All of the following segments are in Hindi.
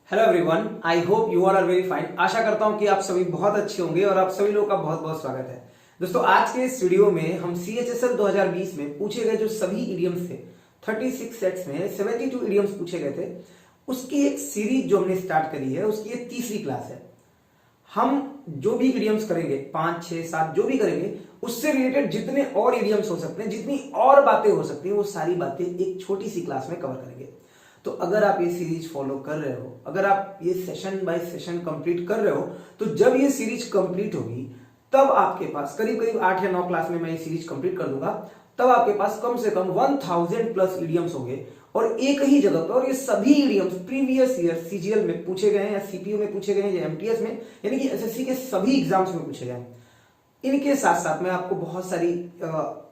Hello everyone, I hope you all are very fine. आशा करता हूं कि आप सभी बहुत अच्छे होंगे और आप सभी लोगों का बहुत बहुत स्वागत है। दोस्तों, आज के इस वीडियो में हम CHSL 2020 में पूछे गए जो सभी इडियम्स थे, 36 सेट्स में 72 इडियम्स पूछे गए थे, उसकी एक सीरीज जो हमने स्टार्ट करी है, उसकी ये तीसरी क्लास है। हम जो भी इडियम्स करेंगे, 5, 6, 7 जो भी करेंगे, उससे रिलेटेड जितने और इडियम्स हो सकते हैं, जितनी और बातें हो सकती हैं, वो सारी बातें एक छोटी सी क्लास में कवर करेंगे। तो अगर आप ये सीरीज फॉलो कर रहे हो, अगर आप ये सेशन बाय सेशन कंप्लीट कर रहे हो, तो जब ये सीरीज कंप्लीट होगी तब आपके पास करीब करीब 8 या 9 क्लास में मैं ये सीरीज कंप्लीट कर दूंगा, तब आपके पास कम से कम 1000 प्लस इडियम्स होंगे और एक ही जगह पर। और ये सभी इडियम्स प्रीवियस ईयर CGL में पूछे गए हैं, या CPU में पूछे गए हैं, या MTS में, यानी कि SSC के सभी एग्जाम्स में पूछे गए हैं। इनके साथ साथ मैं आपको बहुत सारी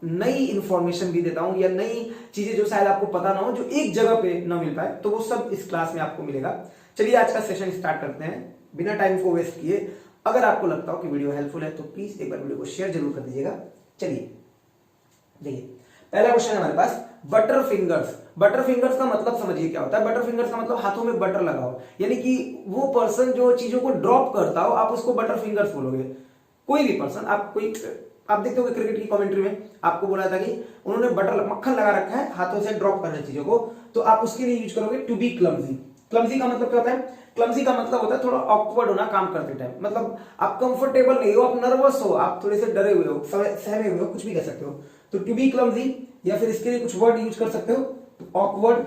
नई इंफॉर्मेशन भी देता हूं, या नई चीजें जो शायद आपको पता ना हो, जो एक जगह पे ना मिल पाए, तो वो सब इस क्लास में आपको मिलेगा। चलिए आज का सेशन स्टार्ट करते हैं बिना टाइम को वेस्ट किए। अगर आपको लगता हो कि वीडियो हेल्पफुल है तो प्लीज एक बार वीडियो को शेयर जरूर कर दीजिएगा। चलिए देखिए, पहला क्वेश्चन है हमारे पास, बटर फिंगर्स। बटर फिंगर्स का मतलब समझिए क्या होता है। बटर फिंगर्स का मतलब हाथों में बटर लगा हो, यानी कि वो पर्सन जो चीजों को ड्रॉप करता हो, आप उसको बटर फिंगर्स बोलोगे। कोई भी पर्सन, आप देखते हो क्रिकेट की कमेंट्री में आपको बोला था कि उन्होंने बटर मक्खन लगा रखा है, हाथों से ड्रॉप कर रहे चीजों को, तो आप उसके लिए यूज करोगे टू बी क्लमजी। क्लमजी का मतलब क्या होता है? क्लमजी का मतलब होता है थोड़ा ऑकवर्ड होना काम करते टाइम, मतलब आप कंफर्टेबल नहीं हो, आप नर्वस हो, आप थोड़े से डरे हुए हो, सहमे हुए हो, कुछ भी कह सकते हो। तो टू बी क्लमजी, या फिर इसके लिए कुछ वर्ड यूज कर सकते हो, ऑकवर्ड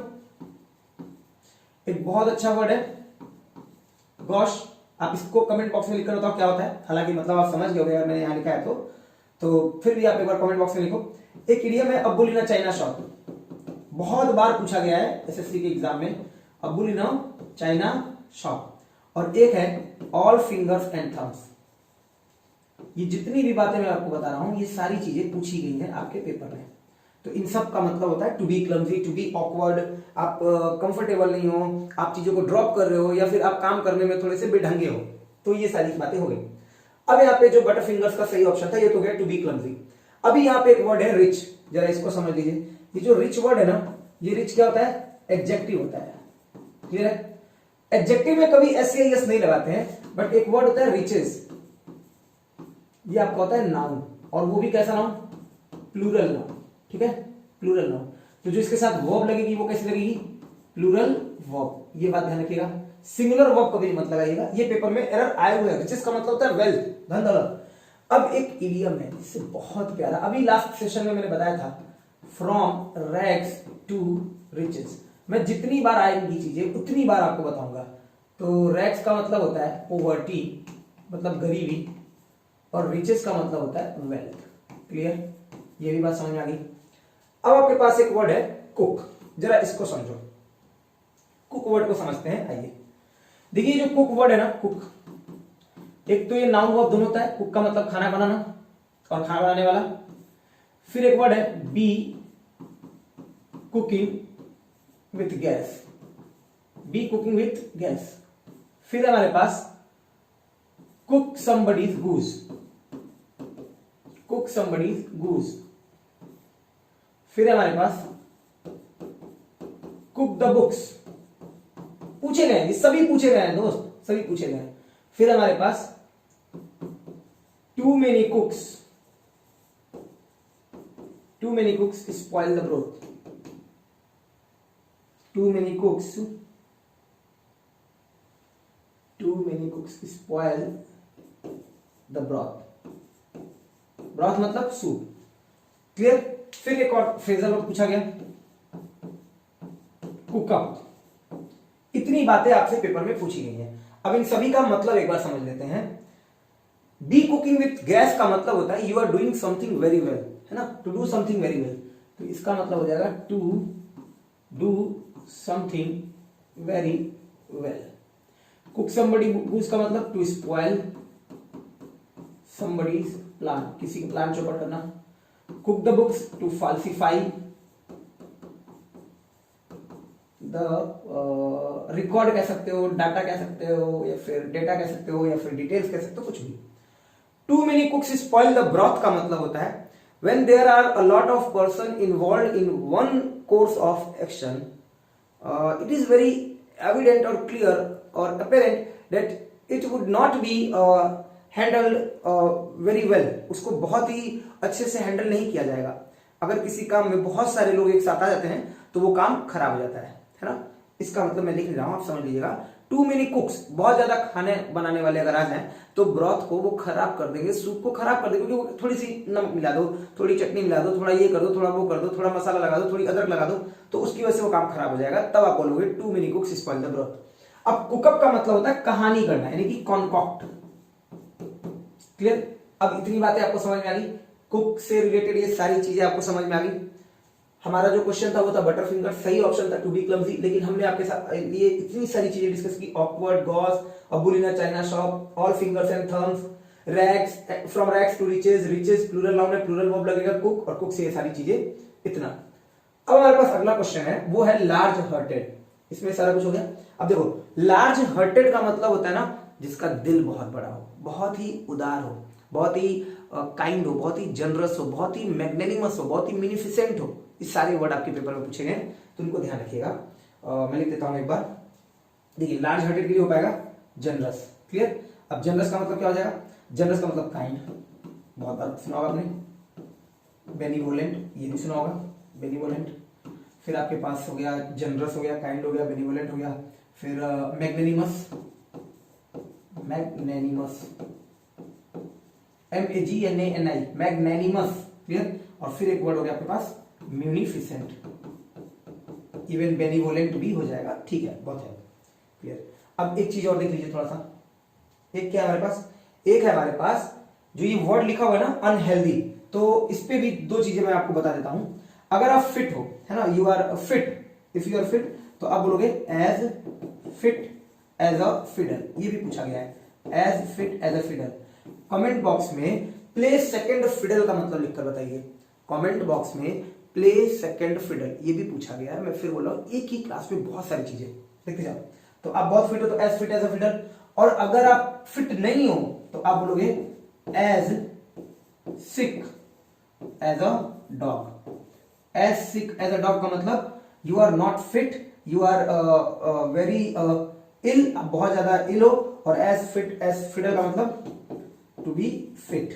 एक बहुत अच्छा वर्ड है, गॉश। आप इसको कमेंट बॉक्स में लिखकर बताओ क्या होता है। हालांकि मतलब आप समझ गए होंगे अगर मैंने यहां लिखा है तो फिर भी आप एक बार कमेंट बॉक्स में लिखो। एक इडियम है अब्बुलिना चाइना शॉप, बहुत बार पूछा गया है SSC के एग्जाम में, अब्बुलिना चाइना शॉप। और एक है ऑल फिंगर्स एंड थम्स। ये जितनी भी बातें मैं आपको बता रहा हूं, ये सारी चीजें पूछी गई हैं आपके पेपर में। तो इन सब का मतलब होता है to be clumsy, to be awkward, आप कंफर्टेबल नहीं हो, आप चीजों को ड्रॉप कर रहे हो, या फिर आप काम करने में थोड़े से बेढंगे हो। तो ये सारी बातें हो गई। अब यहाँ पे जो बटर फिंगर्स का सही ऑप्शन था, ये तो गया टू बी क्लमजी। अभी यहाँ पे एक वर्ड है रिच, जरा इसको समझ लीजिए। ये जो रिच वर्ड है ना, ये रिच क्या होता है? एडजेक्टिव होता है। क्लियर है? एडजेक्टिव में कभी एस या यस नहीं लगाते हैं, बट एक वर्ड होता है रिचेस, ये आपका होता है नाउन, और वो भी कैसा नाउन? Plural noun. ठीक है, प्लूरल नाउन। तो जो इसके साथ वर्ब लगेगी वो कैसी लगेगी? Plural verb. ये बात ध्यान रखिएगा, सिंगुलर वर्ब कभी मत लगाइएगा, ये पेपर में एरर आए हुए हैं। रिचेस का मतलब होता है वेल्थ, धन दौलत। अब एक इडियम है इससे बहुत प्यारा, अभी लास्ट सेशन में मैंने बताया था, फ्रॉम रैग्स टू रिचेस। मैं जितनी बार आएंगी चीजें उतनी बार आपको बताऊंगा। तो रैग्स का मतलब होता है पोवर्टी, मतलब गरीबी, और रिचेस का मतलब होता है वेल्थ। क्लियर? ये भी बात समझ में आ गई। अब आपके पास एक वर्ड है कुक, जरा इसको समझो। कुक वर्ड को समझते हैं, आइए। देखिए जो कुक वर्ड है ना, कुक, एक तो ये नाउन वर्ब दोनों होता है। कुक का मतलब खाना बनाना और खाना बनाने वाला। फिर एक वर्ड है be cooking with gas, be cooking with gas. फिर हमारे पास cook somebody's goose, cook somebody's goose. फिर हमारे पास कुक द बुक्स, पूछे गए हैं, सभी पूछे गए हैं दोस्त, सभी पूछे गए हैं। फिर हमारे पास too many cooks, too many cooks spoil the broth, too many cooks, too many cooks spoil the broth. Broth मतलब सूप। क्लियर? फिर एक और फ्रेजल वर्ड पूछा गया, कुकअप। इतनी बातें आपसे पेपर में पूछी गई हैं। अब इन सभी का मतलब एक बार समझ लेते हैं। बी कुकिंग विथ गैस का मतलब होता है you are doing something very well, है ना, to do something very well. तो इसका मतलब हो जाएगा to do something very well. Cook somebody goose का मतलब टू स्पॉइल समबडीज प्लान, किसी के प्लान चौपट करना। Cook the books to falsify the record कह सकते हो, डाटा कह सकते हो, या फिर डेटा कह सकते हो, या फिर डिटेल्स कह सकते हो, कुछ भी। Too many cooks spoil the broth का मतलब होता है when there are a lot of person involved in one course of action, it is very evident or clear or apparent that it would not be handle very well, उसको बहुत ही अच्छे से हैंडल नहीं किया जाएगा। अगर किसी काम में बहुत सारे लोग एक साथ आ जाते हैं तो वो काम खराब हो जाता है ना। इसका मतलब मैं लिख रहा हूं, आप समझ लीजिएगा। टू मेनी कुक्स, बहुत ज्यादा खाने बनाने वाले अगर आ जाए तो ब्रॉथ को वो खराब कर देंगे, सूप को खराब कर देंगे, क्योंकि थोड़ी सी नमक मिला दो, थोड़ी चटनी मिला दो, थोड़ा ये कर दो, थोड़ा वो कर दो, थोड़ा मसाला लगा दो, थोड़ी अदरक लगा दो, तो उसकी वजह से वो काम खराब हो जाएगा। तब आप बोलोगे too many cooks spoil the broth. अब कुकअप का मतलब होता है कहानी करना, यानी कि कॉन्कॉक्ट। क्लियर? अब इतनी बातें आपको समझ में आ गई, कुक से रिलेटेड ये सारी चीजें आपको समझ में आ गई। हमारा जो क्वेश्चन था वो था बटर फिंगर, सही ऑप्शन था टू बी क्लमजी, लेकिन हमने आपके साथ ये इतनी सारी चीजें डिस्कस की, awkward, gauche, a bull in a china shop, all fingers and thumbs, rags, from rags to riches, riches plural noun है, प्लूरल वर्ब लगेगा कुक, और कुक से ये सारी चीजें। इतना। अब हमारे पास अगला क्वेश्चन है, वो है लार्ज हार्टेड। इसमें सारा कुछ हो गया। अब देखो, लार्ज हार्टेड का मतलब होता है ना जिसका दिल बहुत बड़ा हो, बहुत ही उदार हो, बहुत ही काइंड हो, बहुत ही जनरस हो, बहुत ही मैग्नेनिमस हो, बहुत ही मिनिफिसेंट हो। इस सारे वर्ड आपके पेपर में पूछे गए, तो इनको ध्यान रखिएगा। मैं लिख देता हूं एक बार। देखिए, लार्ज हार्टेड के लिए हो पाएगा जनरस। क्लियर? अब जनरस का मतलब क्या हो जाएगा? जनरस का मतलब काइंड, बहुत बार सुना होगा आपने। बेनिवोलेंट, ये भी सुना होगा, बेनिवोलेंट। फिर आपके पास हो गया जनरस, हो गया काइंड, हो गया बेनिवोलेंट, हो गया। फिर मैग्नेनिमस, मैग्नेनिमस, MAGNANI, मैग्नेनिमस। क्लियर? और फिर एक वर्ड हो गया आपके पास म्यूनिफिसेंट, इवन बेनिवोलेंट भी हो जाएगा। ठीक है, बहुत है। क्लियर? अब एक चीज और देख लीजिए थोड़ा सा। एक क्या है हमारे पास? एक है हमारे पास जो ये वर्ड लिखा हुआ है ना, अनहेल्दी, तो इस पे भी दो चीजें मैं आपको बता देता हूं। अगर आप फिट हो, है ना, you are fit, if you are fit, तो आप बोलोगे as fit as a fiddle. ये भी पूछा गया है, as fit as a fiddle. Comment box में प्ले सेकंड फिडल का मतलब लिखकर बताइए। कमेंट बॉक्स में प्ले सेकंड फिडल, ये भी पूछा गया है। मैं फिर बोल रहा हूं, एक ही क्लास में बहुत सारी चीजें लिखते जाओ। तो आप बहुत फिट हो तो as fit as a fiddle, और अगर आप फिट नहीं हो तो आप बोलोगे as sick as a dog. As sick as a dog का मतलब you are not fit, you are very ill, बहुत ज्यादा इल हो। और एज फिट एज फिडल का मतलब to be fit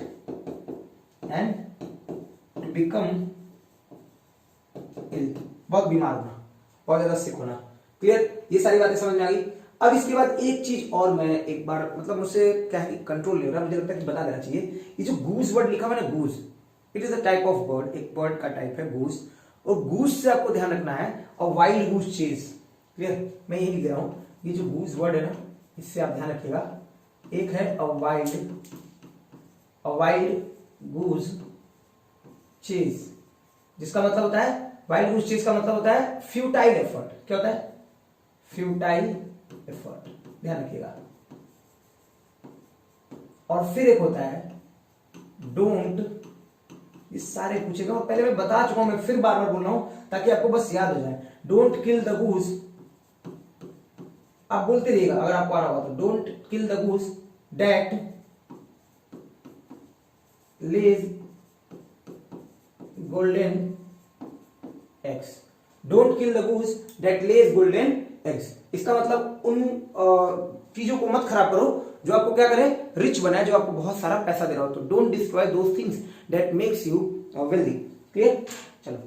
and to become ill, बहुत बीमार होना, बहुत ज्यादा सिक होना। क्लियर? ये सारी बातें समझ में आ गई। अब इसके बाद एक चीज और मैं एक बार, मतलब मुझसे क्या है, कंट्रोल नहीं हो रहा, मुझे लगता है कि बता देना चाहिए। ये जो गूज वर्ड लिखा हुआ है ना, goose, it is a type of bird, एक बर्ड का टाइप है गूज। और गूज से आपको ध्यान रखना है, और वाइल्ड गूज चेज। क्लियर? मैं यही लिख रहा हूं, ये जो गूज वर्ड है ना, इससे आप ध्यान रखिएगा। एक है अ वाइल्ड गूज चेज, जिसका मतलब होता है, वाइल्ड गूज चेज का मतलब होता है फ्यूटाइल एफर्ट। क्या होता है? फ्यूटाइल एफर्ट, ध्यान रखिएगा। और फिर एक होता है डोंट, ये सारे पूछेगा, और पहले मैं बता चुका हूं, मैं फिर बार बार बोल रहा हूं ताकि आपको बस याद हो जाए। डोंट किल द गूज, आप बोलते रहिएगा अगर आपको आ रहा होगा तो। Don't kill the goose that lays golden eggs. Don't kill the goose that lays golden eggs. इसका मतलब उन चीजों को मत खराब करो जो आपको क्या करे, रिच बनाए, जो आपको बहुत सारा पैसा दे रहा हो। तो don't destroy those things that makes you wealthy. Clear? चलो,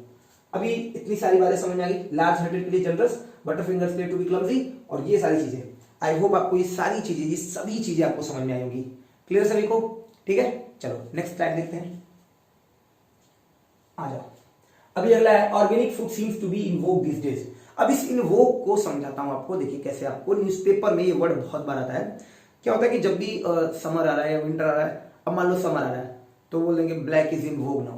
अभी इतनी सारी बातें समझ में आ गई। लार्ज हार्टेड के लिए जनरस, बटर फिंगर्स के लिए टू बी क्लमजी, और ये सारी चीजें। आई होप आपको ये सारी चीजें, ये सभी चीजें आपको समझ में आई होंगी। क्लियर सभी को? ठीक है, चलो नेक्स्ट स्लाइड देखते हैं। आ जाओ। अभी अगला है organic food seems to be in vogue this days. अब इस इन वोग को समझाता हूं आपको। देखिए कैसे, आपको न्यूज़पेपर में ये वर्ड बहुत बार आता है। क्या होता है कि जब भी समर आ रहा है या विंटर आ रहा है, अब मान लो समर आ रहा है तो बोल देंगे black is in vogue now.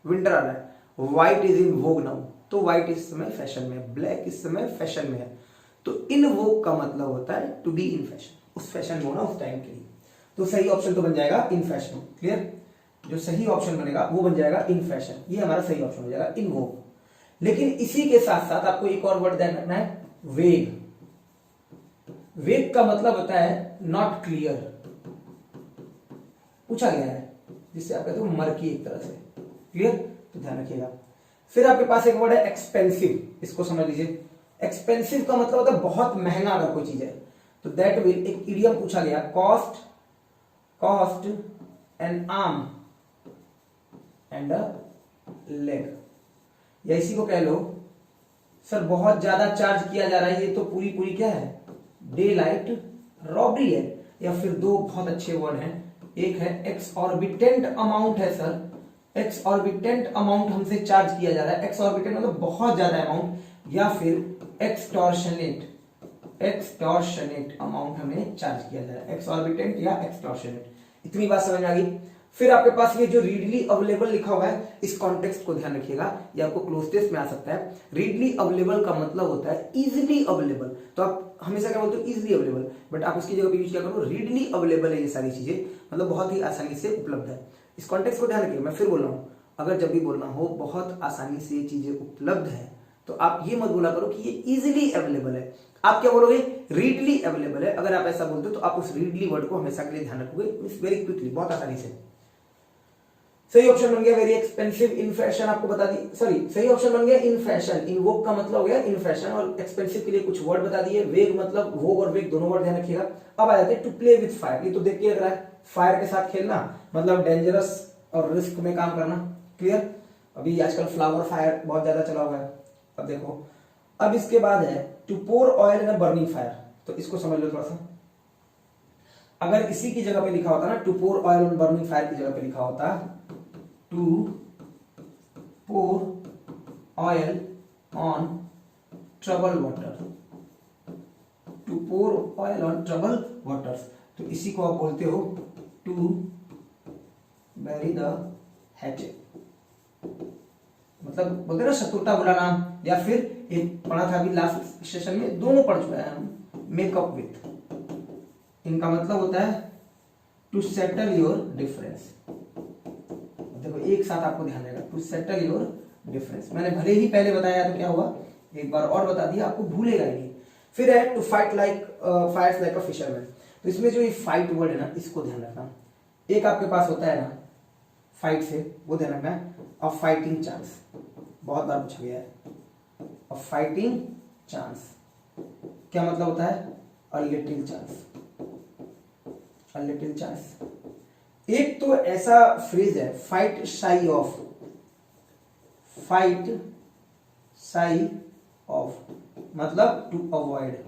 Winter आ रहा है, white is in vogue now, तो व्हाइट इस समय फैशन में है, ब्लैक इस समय फैशन में है। तो इन वोग का मतलब होता है टू बी इन फैशन, उस फैशन में होना, उस टाइम के लिए। तो सही ऑप्शन तो बन जाएगा इन फैशन। क्लियर? जो सही ऑप्शन बनेगा वो बन जाएगा इन फैशन, ये हमारा सही ऑप्शन हो जाएगा, इन वोग। लेकिन इसी के साथ साथ आपको एक और वर्ड ध्यान रखना है, वेग। वेग का मतलब होता है नॉट क्लियर, पूछा गया है, जिससे आप कहते हो मर्की एक तरह से। क्लियर? तो ध्यान रखिएगा। फिर आपके पास एक वर्ड है एक्सपेंसिव, इसको समझ लीजिए। एक्सपेंसिव का मतलब होता है बहुत महंगा अगर कोई चीज है, तो दैट विल, एक इडियम पूछा गया, cost N arm and a leg, या इसी को कह लो सर बहुत ज्यादा चार्ज किया जा रहा है, ये तो पूरी पूरी क्या है, डे लाइट रॉबरी है। या फिर दो बहुत अच्छे वर्ड हैं, एक है एक्सऑर्बिटेंट अमाउंट है सर, एक्सऑर्बिटेंट अमाउंट हमसे चार्ज किया जा रहा है, एक्सऑर्बिटेंट मतलब बहुत ज्यादा अमाउंट, या फिर एक्सटॉर्शनेट अमाउंट हमें चार्ज किया जा रहा है, एक्सऑर्बिटेंट या एक्सटॉर्शनेट। इतनी बात समझ आ गई। फिर आपके पास ये जो रीडली अवेलेबल लिखा हुआ है, इस कॉन्टेक्स्ट को ध्यान रखिएगा, ये आपको क्लोज में आ सकता है। रीडली अवेलेबल का मतलब होता है इजिली अवेलेबल, तो आप हमेशा क्या बोलते हो, इजिली अवेलेबल, बट आप उसकी जगह पे यूज क्या करो, रीडली अवेलेबल है ये सारी चीजें, मतलब बहुत ही आसानी से उपलब्ध है। इस कॉन्टेक्स्ट को ध्यान रखिएगा। मैं फिर बोल रहा हूँ, अगर जब भी बोलना हो बहुत आसानी से ये चीजें उपलब्ध है, तो आप ये मत बोला करो कि ये इजिली अवेलेबल है, आप क्या बोलोगे, रीडली अवेलेबल है। अगर आप ऐसा बोलते हो तो आप उस रीडली वर्ड को हमेशा के लिए ध्यान रखोगे, वेरी क्विकली, बहुत आसानी से। सही ऑप्शन बन गया वेरी एक्सपेंसिव इन फैशन, आपको बता दी, सॉरी सही ऑप्शन बन गया इन फैशन। इनवोक का मतलब हो गया इन फैशन, और एक्सपेंसिव के लिए कुछ वर्ड बता दिए, वेग मतलब वोग और वेग दोनों वर्ड ध्यान रखिएगा। अब आ जाते हैं टू प्ले विथ फायर, ये तो देख के लग रहा है फायर के साथ खेलना मतलब डेंजरस और रिस्क में काम करना, क्लियर। अभी आजकल फ्लावर फायर बहुत ज्यादा चला हुआ है। अब देखो, अब इसके बाद है to pour oil in a burning fire, तो इसको समझ लो थोड़ा सा। अगर इसी की जगह पे लिखा होता ना, to pour oil on burning fire की जगह पे लिखा होता to pour oil on trouble water, to pour oil on trouble waters, तो इसी को आप बोलते हो टू बैरी द हैचेट, मतलब बोलते ना शत्रुता बुरा नाम, या फिर एक पढ़ा था अभी लास्ट सेशन में, दोनों पढ़ चुके हैं हम, मेकअप विथ, इनका मतलब होता है टू सेटल योर डिफरेंस। देखो एक साथ आपको ध्यान रहेगा, टू सेटल योर डिफरेंस, मैंने भले ही पहले बताया तो क्या हुआ, एक बार और बता दिया, आपको भूलेगा ही नहीं। फिर है to fight like fights like a fisherman, तो इसमें जो ये फाइट वर्ड है ना, इसको ध्यान रखना। एक आपके पास होता है ना फाइट से, वो ध्यान रखना है, अ फाइटिंग चांस, बहुत बार पूछा गया है, अ फाइटिंग चांस क्या मतलब होता है, a little chance, a little chance. एक तो ऐसा फ्रेज है फाइट शाई ऑफ, फाइट शाई ऑफ मतलब टू अवॉइड,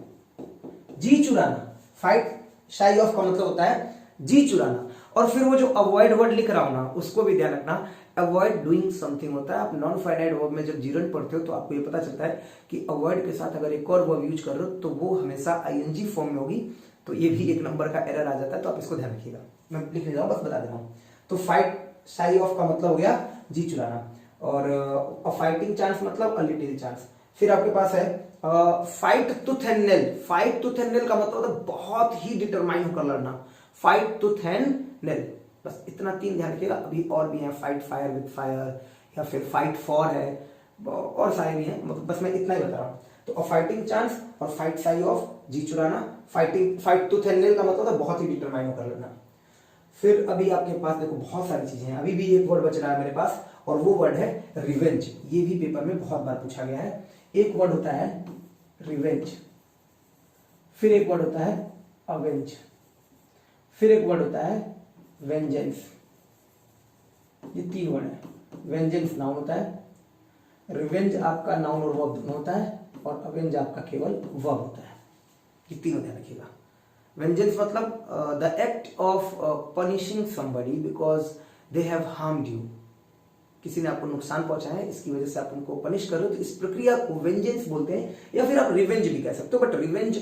जी चुराना, फाइट शाई ऑफ का मतलब होता है जी चुराना। और फिर वो जो अवॉइड वर्ड लिख रहा हूं ना, उसको भी ध्यान रखना, अवॉइड डूइंग समथिंग होता है। आप नॉन फाइनाइट वर्ब में जब जीरन पढ़ते हो तो आपको ये पता चलता है कि अवॉइड के साथ अगर एक और वर्ब यूज कर रहे हो तो वो हमेशा आईएनजी फॉर्म में होगी, तो ये भी एक नंबर का एरर आ जाता है, तो आप इसको ध्यान रखिएगा। मैं लिख नहीं रहा हूं, बस बता दे रहा हूं। तो फाइट शाई ऑफ का मतलब हो गया जी चुराना, और फाइटिंग चांस मतलब अ लिटिल चांस। फिर आपके पास है fight tooth and nail, fight tooth and nail का मतलब होता है बहुत ही डिटरमाइन होकर लड़ना, फाइट टूथ एंड नेल, बस इतना तीन ध्यान रखिएगा। अभी और भी है, फाइट फायर विद फायर, या फिर फाइट फॉर है, और सारे भी हैं, मतलब बस मैं इतना ही बता रहा हूं। तो फाइटिंग चांस और फाइट शाई ऑफ जी चुराना, फाइट टूथ एंड नेल का मतलब होता है बहुत ही डिटरमाइन होकर लड़ना। फिर अभी आपके पास देखो बहुत सारी चीजें हैं, अभी भी एक वर्ड बच रहा है मेरे पास, और वो वर्ड है रिवेंज। ये भी पेपर में बहुत बार पूछा गया है। एक वर्ड होता है रिवेंज, फिर एक वर्ड होता है अवेंज, फिर एक वर्ड होता है वेंजेंस। ये तीन वर्ड है। वेंजेंस नाउन होता है, रिवेंज आपका नाउन और वर्ब दोनों होता है, और अवेंज आपका केवल वर्ब होता है। ये तीनों ध्यान रखिएगा। वेंजेंस मतलब the act of punishing somebody because they have harmed you, किसी ने आपको नुकसान पहुंचाया है, इसकी वजह से आप उनको पनिश कर रहे हो, तो इस प्रक्रिया को वेंजेंस बोलते हैं, या फिर आप रिवेंज भी कह सकते हो। बट रिवेंज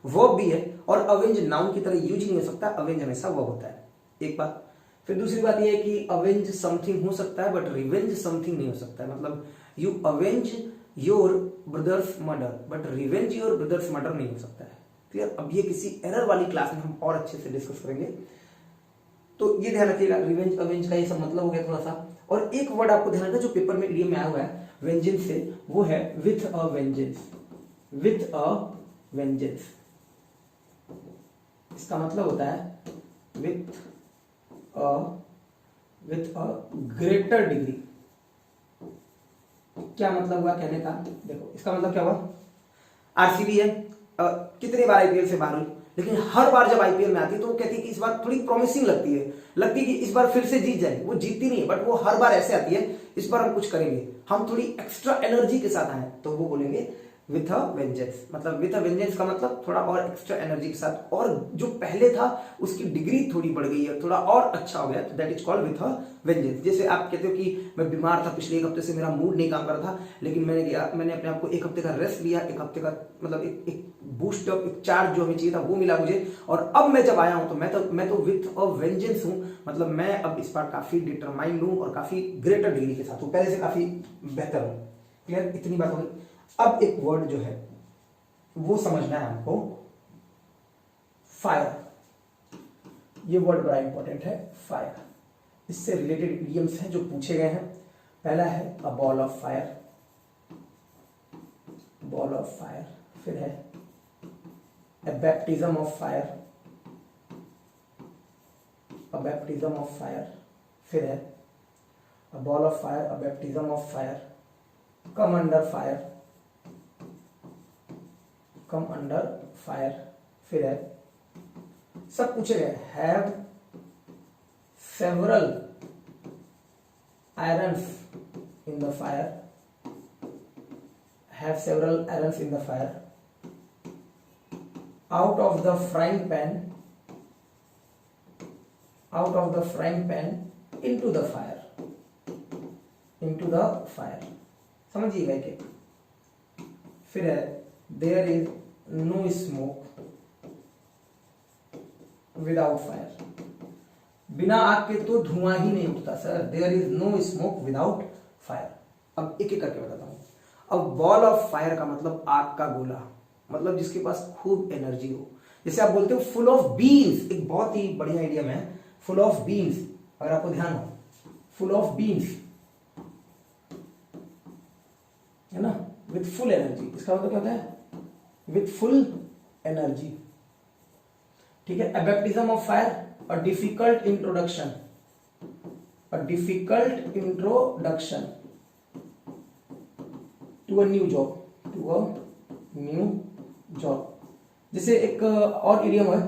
वर्ब भी है, और अवेंज नाउन की तरह यूज नहीं हो सकता, अवेंज हमेशा वर्ब होता है। एक बात। फिर दूसरी बात यह है कि अवेंज समथिंग हो सकता है, बट रिवेंज समथिंग नहीं हो सकता है। मतलब you avenge your brothers murder, but revenge your brothers murder नहीं हो सकता है। क्लियर। अब ये किसी एरर वाली क्लास में हम और अच्छे से डिस्कस करेंगे, तो ये ध्यान रखिएगा। रिवेंज अवेंज का ये सब मतलब हो गया थोड़ा सा। और एक वर्ड आपको ध्यान रखना जो पेपर में इडियम में आया हुआ है वेंजेंस से, वो है with a vengeance, with a vengeance. इसका मतलब होता है विथ अ ग्रेटर डिग्री। क्या मतलब हुआ कहने का, देखो इसका मतलब क्या हुआ, आरसीबी है, कितनी बार आईपीएल से बाहर हुई, लेकिन हर बार जब आईपीएल में आती है तो वो कहती है कि इस बार थोड़ी प्रॉमिसिंग लगती है कि इस बार फिर से जीत जाएगी। वो जीतती नहीं है, बट वो हर बार ऐसे आती है, इस बार हम कुछ करेंगे, हम थोड़ी एक्स्ट्रा एनर्जी के साथ आए, तो वो बोलेंगे विथ अ वेंजेंस। मतलब विथ अ वेंजेंस का मतलब थोड़ा और एक्स्ट्रा एनर्जी के साथ, और जो पहले था उसकी डिग्री थोड़ी बढ़ गई है, थोड़ा और अच्छा हो गया, तो that is called with a vengeance. जैसे आप कहते हो कि मैं बीमार था, पिछले 1 हफ्ते से मेरा मूड नहीं काम कर रहा था, लेकिन मैंने अपने आप को 1 हफ्ते का रेस्ट लिया, 1 हफ्ते का मतलब एक बूस्ट अप, एक चार्ज जो हमें चाहिए था वो मिला मुझे, और अब मैं जब आया हूं तो मैं तो विथ अ वेंजेंस हूं। मतलब मैं अब इस बार काफी डिटरमाइंड हूं और काफी ग्रेटर डिग्री के साथ हूं, पहले से काफी बेहतर हूं। क्लियर? इतनी बात हो गई। अब एक वर्ड जो है वो समझना है हमको, फायर। ये वर्ड बड़ा इंपॉर्टेंट है, फायर। इससे रिलेटेड इडियम्स हैं जो पूछे गए हैं। पहला है a ball of fire, ball of fire. फिर है a baptism of fire, a baptism of fire. फिर है a ball of fire, a baptism of fire, come under fire, come under fire. फिर है सब पूछे गए, have several irons in the fire, have several irons in the fire, out of the frying pan, out of the frying pan into the fire, into the fire. समझिएगा कि फिर है there is no smoke without fire, बिना आग के तो धुआं ही नहीं उठता sir. There is no smoke without fire. अब एक एक करके बताता हूं। अब बॉल ऑफ फायर का मतलब आग का गोला, मतलब जिसके पास खूब एनर्जी हो। जैसे आप बोलते हो फुल ऑफ बीन्स, एक बहुत ही बढ़िया आइडिया है, फुल ऑफ बीन्स। अगर आपको ध्यान हो, फुल ऑफ बीन्स है ना, विथ फुल एनर्जी। इसका मतलब क्या होता है? With full energy. ठीक है। A baptism of fire, a difficult introduction, a difficult introduction to a new job, to a new job. जैसे एक और इडियम है,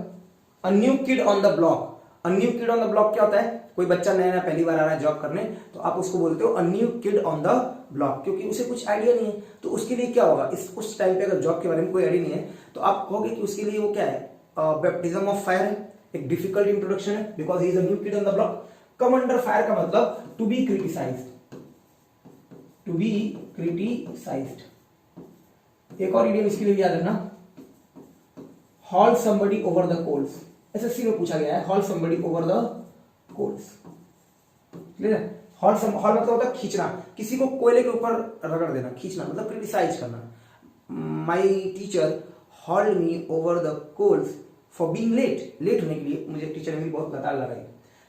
a new kid on the block. A new kid on the block क्या होता है? कोई बच्चा नया नया पहली बार आ रहा है जॉब करने, तो आप उसको बोलते हो अ new kid on the block, क्योंकि उसे कुछ आइडिया नहीं है। तो उसके लिए क्या होगा, उस टाइम पे अगर जॉब के बारे में कोई आइडिया नहीं है, तो आप कहोगे कि उसके लिए वो क्या है, बैप्टिज्म ऑफ फायर है, एक डिफिकल्ट इंट्रोडक्शन है, because he is a new kid on the block. Come under fire का मतलब to be criticised, to be criticised. एक और इडियम इसके लिए याद रखना, haul somebody over the coals. SSC में पूछा गया है, haul somebody over the coals. Clear है? हॉल मतलब होता है खींचना, किसी को कोयले के ऊपर रगड़ देना, खींचना मतलब क्रिटिसाइज करना। My teacher hauled me over the coals for being late, late होने के लिए मुझे टीचर ने भी बहुत कतार लगाई।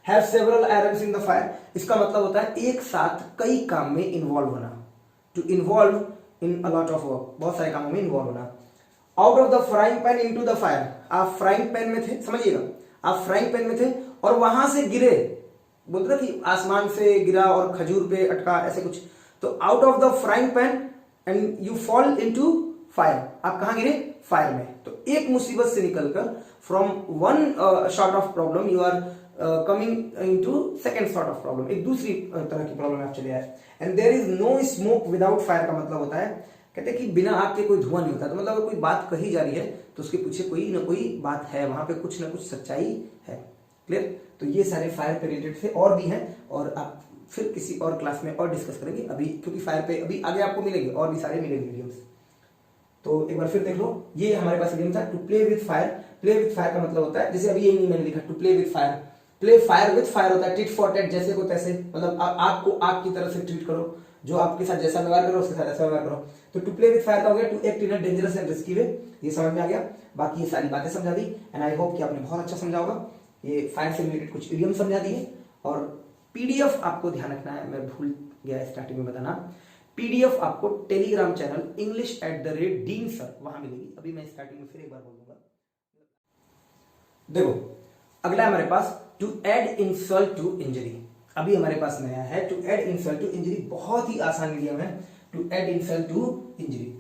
Have several irons in the fire, इसका मतलब होता है एक साथ कई काम में इन्वॉल्व होना, to involve in a lot of work, बहुत सारे कामों में इन्वॉल्व होना। Out of the frying pan into the fire, आप फ्राइंग पैन में थे, समझिएगा, आप फ्राइंग पैन में थे और वहां से गिरे, बोलते ना कि आसमान से गिरा और खजूर पे अटका, ऐसे कुछ। तो out of the frying pan and you fall into fire, आप कहां गिरे? फायर में। तो एक मुसीबत से निकलकर from one sort of problem you are coming into second sort of problem, एक दूसरी तरह की प्रॉब्लम में आप चले आए। And there is no smoke without fire का मतलब होता है, कहते हैं कि बिना आग के कोई धुआं नहीं होता। तो मतलब अगर कोई बात कही जा रही है तो उसके पीछे कोई ना कोई बात है, वहां पे कुछ ना कुछ सच्चाई है। क्लियर? तो ये सारे फायर पे रिलेटेड थे, और भी हैं, और आप फिर किसी और क्लास में और डिस्कस करेंगे। अभी क्योंकि फायर पे अभी आगे आपको मिलेंगे, और भी सारे मिलेंगे वीडियोस। तो एक बार फिर देख लो, ये हमारे पास इडियम था, to play with fire. Play with fire का मतलब होता है, जैसे अभी ये नहीं मैंने लिखा, to play with fire. Play fire with fire होता है टिट फॉर टैट, जैसे को तैसे, मतलब आग को आग की तरह से ट्रीट करो, जो आपके साथ जैसा व्यवहार करो उसके साथ ऐसा व्यवहार करो। तो टू प्ले विथ फायर का हो गया to act in a dangerous and risky way. ये समझ में आ गया। बाकी ये सारी बातें समझा दी, एंड आई होप कि आपने बहुत अच्छा समझा होगा। ये फायर से रिलेटेड कुछ इडियम समझा दिए, और पीडीएफ आपको ध्यान रखना है, मैं भूल गया स्टार्टिंग में बताना, पीडीएफ आपको टेलीग्राम चैनल English@Dean Sir वहां मिलेगी। अभी मैं स्टार्टिंग में फिर एक बार बोल दूंगा। देखो अगला है हमारे पास to add insult to injury. अभी हमारे पास नया है to add insult to injury, बहुत ही आसान इडियम है to add insult to injury.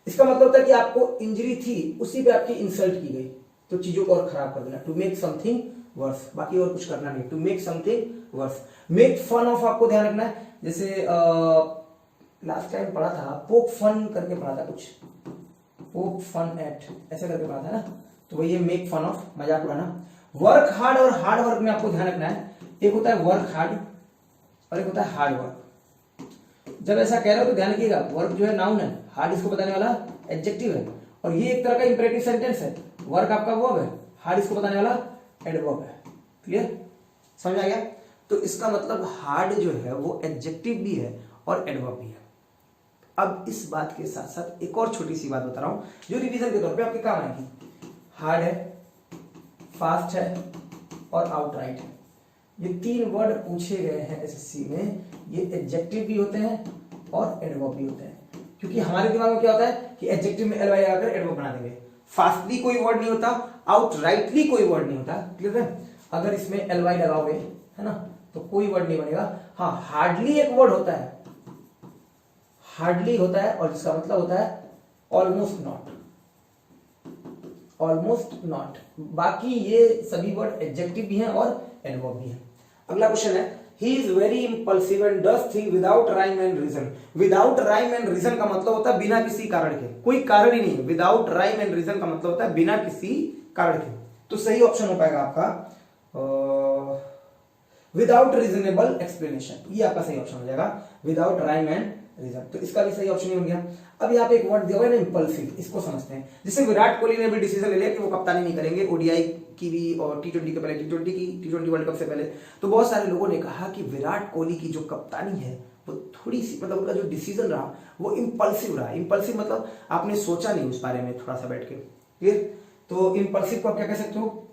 इसका मतलब होता है कि आपको इंजरी थी, उसी पे आपकी इंसल्ट की गई, तो चीजों को और खराब कर देना, टू मेक समथिंग वर्स, बाकी और कुछ करना नहीं, to make something worse. Make fun of आपको ध्यान रखना है, जैसे लास्ट टाइम पढ़ा था, पोक फन करके पढ़ा था कुछ, पोक फन एट ऐसा करके पढ़ा था ना, तो वही है मेक फन ऑफ, मजाक उड़ाना। वर्क हार्ड और हार्ड वर्क में आपको ध्यान रखना है, एक होता है वर्क हार्ड और एक होता है हार्ड वर्क। जब ऐसा कह रहे हो तो ध्यान रखिएगा, वर्क जो है नाउन है, हार्ड इसको बताने वाला एडजेक्टिव है, और ये एक तरह का इंपेरेटिव सेंटेंस है, वर्क आपका वर्ब है, हार्ड इसको बताने वाला एडवर्ब है। क्लियर, समझ आ गया? तो इसका मतलब हार्ड जो है वो एडजेक्टिव भी है और एडवर्ब भी है। अब इस बात के साथ साथ एक और छोटी सी बात बता रहा हूं जो रिवीजन के तौर पे आपके काम आएगी। हार्ड है, फास्ट है और आउटराइट है, ये तीन वर्ड पूछे गए हैं एसएससी में, ये एडजेक्टिव भी होते हैं और एडवर्ब भी होते हैं, क्योंकि हमारे दिमाग में क्या होता है कि एडजेक्टिव में एलवाई लगाकर एडवर्ब बना देंगे। फास्टली कोई वर्ड नहीं होता, आउटराइटली कोई वर्ड नहीं होता, क्लियर है? अगर इसमें एलवाई लगाओगे है ना तो कोई वर्ड नहीं बनेगा। हाँ, हार्डली एक वर्ड होता है, हार्डली होता है, और जिसका मतलब होता है ऑलमोस्ट नॉट, ऑलमोस्ट नॉट। बाकी ये सभी वर्ड एडजेक्टिव भी हैं और एडवर्ब भी हैं। अगला क्वेश्चन है, he is very impulsive and does things without rhyme and reason। without rhyme and reason का मतलब होता है बिना किसी कारण के, कोई कारण ही नहीं है। without rhyme and reason का मतलब होता है बिना किसी कारण के, तो सही ऑप्शन हो पाएगा आपका विदाउट रीजनेबल एक्सप्लेनेशन, ये आपका सही ऑप्शन हो जाएगा, विदाउट राइम एंड रीजन, तो इसका भी सही ऑप्शन ही हो गया। अब यहाँ पे एक वर्ड दिया हुआ है ना इंपल्सिव, इसको समझते हैं। जिससे विराट कोहली ने भी डिसीजन ले लिया कि वो कप्तानी नहीं करेंगे ओडीआई की भी और टी20 के पहले, टी20 वर्ल्ड कप से पहले, तो बहुत सारे लोगों ने कहा कि विराट कोहली की जो कप्तानी है वो थोड़ी सी, मतलब उनका जो डिसीजन रहा वो इंपल्सिव रहा। इंपल्सिव मतलब आपने सोचा नहीं उस बारे में थोड़ा सा बैठ के, क्लियर? तो इंपल्सिव को आप क्या कह सकते हो,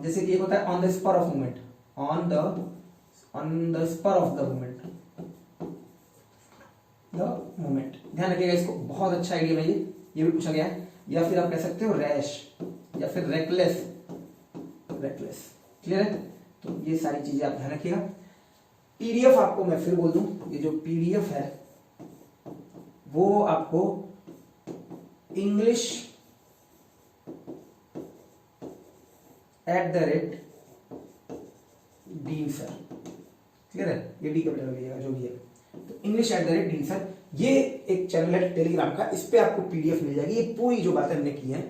जैसे कि एक होता है on the spur of movement, on the spur of the movement, the moment, ध्यान रखिएगा इसको, बहुत अच्छा आइडिया है ये भी पूछा गया है। या फिर आप कह सकते हो रैश या फिर रेकलेस, क्लियर है? तो ये सारी चीजें आप ध्यान रखिएगा। पीडीएफ आपको मैं फिर बोल दूं, ये जो पीडीएफ है वो आपको इंग्लिश @डीन सर, क्लियर है? ये डी कैपिटल लगेगा जो भी है, तो इंग्लिश @डीन सर, ये एक चैनल है टेलीग्राम का, इस पे आपको पीडीएफ मिल जाएगी। ये पूरी जो बातें हमने की हैं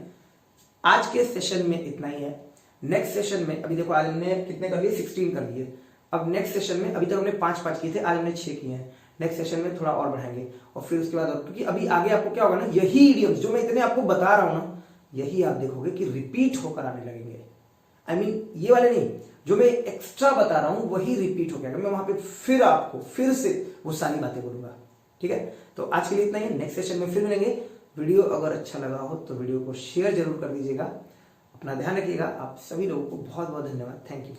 आज के सेशन में इतना ही है। नेक्स्ट सेशन में, अभी देखो आज हमने कितने कर लिए, 16 कर लिए। अब नेक्स्ट सेशन में, अभी तक हमने 5 किए थे, आज हमने 6 किए हैं। नेक्स्ट सेशन में थोड़ा और बढ़ाएंगे और फिर उसके बाद, क्योंकि अभी आगे आपको क्या होगा ना, यही इडियम्स जो मैं इतने आपको बता रहा हूं ना, यही आप देखोगे कि रिपीट होकर आने लगेंगे। I mean, ये वाले नहीं, जो मैं एक्स्ट्रा बता रहा हूं वही रिपीट हो गया, मैं वहां पे फिर आपको फिर से वो सारी बातें बोलूंगा। ठीक है, तो आज के लिए इतना ही, नेक्स्ट सेशन में फिर मिलेंगे। वीडियो अगर अच्छा लगा हो तो वीडियो को शेयर जरूर कर दीजिएगा। अपना ध्यान रखिएगा। आप सभी लोगों को बहुत बहुत धन्यवाद। Thank you.